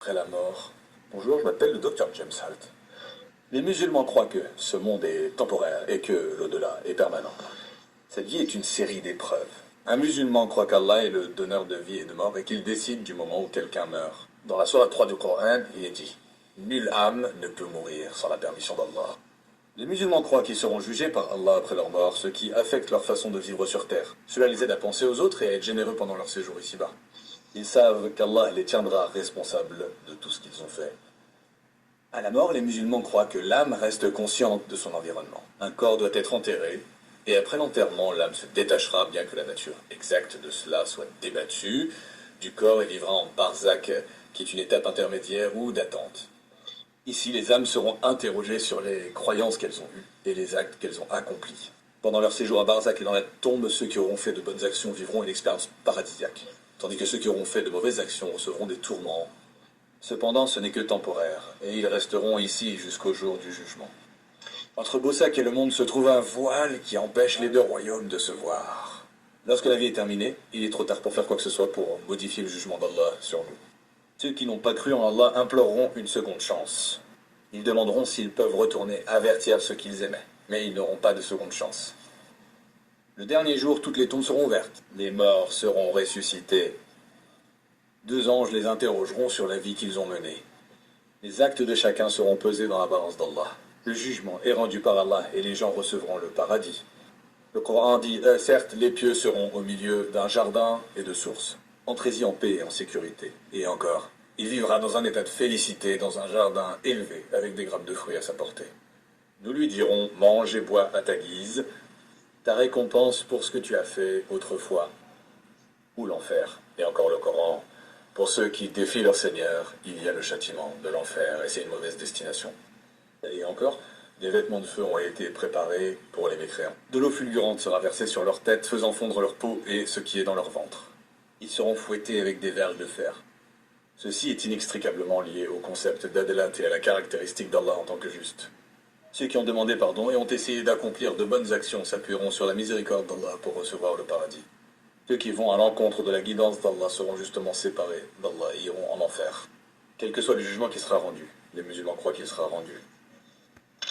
Après la mort. Bonjour, je m'appelle le docteur James Halt. Les musulmans croient que ce monde est temporaire et que l'au-delà est permanent. Cette vie est une série d'épreuves. Un musulman croit qu'Allah est le donneur de vie et de mort et qu'il décide du moment où quelqu'un meurt. Dans la sourate 3 du Coran, il est dit « Nulle âme ne peut mourir sans la permission d'Allah ». Les musulmans croient qu'ils seront jugés par Allah après leur mort, ce qui affecte leur façon de vivre sur terre. Cela les aide à penser aux autres et à être généreux pendant leur séjour ici-bas. Ils savent qu'Allah les tiendra responsables de tout ce qu'ils ont fait. À la mort, les musulmans croient que l'âme reste consciente de son environnement. Un corps doit être enterré, et après l'enterrement, l'âme se détachera bien que la nature exacte de cela soit débattue du corps et vivra en barzakh, qui est une étape intermédiaire ou d'attente. Ici, les âmes seront interrogées sur les croyances qu'elles ont eues et les actes qu'elles ont accomplis. Pendant leur séjour à barzakh et dans la tombe, ceux qui auront fait de bonnes actions vivront une expérience paradisiaque, tandis que ceux qui auront fait de mauvaises actions recevront des tourments. Cependant, ce n'est que temporaire, et ils resteront ici jusqu'au jour du jugement. Entre Bossak et le monde se trouve un voile qui empêche les deux royaumes de se voir. Lorsque la vie est terminée, il est trop tard pour faire quoi que ce soit pour modifier le jugement d'Allah sur nous. Ceux qui n'ont pas cru en Allah imploreront une seconde chance. Ils demanderont s'ils peuvent retourner avertir ceux qu'ils aimaient, mais ils n'auront pas de seconde chance. Le dernier jour, toutes les tombes seront ouvertes. Les morts seront ressuscités. Deux anges les interrogeront sur la vie qu'ils ont menée. Les actes de chacun seront pesés dans la balance d'Allah. Le jugement est rendu par Allah et les gens recevront le paradis. Le Coran dit « Certes, les pieux seront au milieu d'un jardin et de sources. Entrez-y en paix et en sécurité. » Et encore, il vivra dans un état de félicité dans un jardin élevé avec des grappes de fruits à sa portée. Nous lui dirons « Mange et bois à ta guise, ta récompense pour ce que tu as fait autrefois. » Ou l'enfer. Et encore le Coran. Pour ceux qui défient leur Seigneur, il y a le châtiment de l'enfer et c'est une mauvaise destination. Et encore, des vêtements de feu ont été préparés pour les mécréants. De l'eau fulgurante sera versée sur leur tête, faisant fondre leur peau et ce qui est dans leur ventre. Ils seront fouettés avec des verges de fer. Ceci est inextricablement lié au concept d'Adalat et à la caractéristique d'Allah en tant que juste. Ceux qui ont demandé pardon et ont essayé d'accomplir de bonnes actions s'appuieront sur la miséricorde d'Allah pour recevoir le paradis. Ceux qui vont à l'encontre de la guidance d'Allah seront justement séparés d'Allah et iront en enfer. Quel que soit le jugement qui sera rendu, les musulmans croient qu'il sera rendu.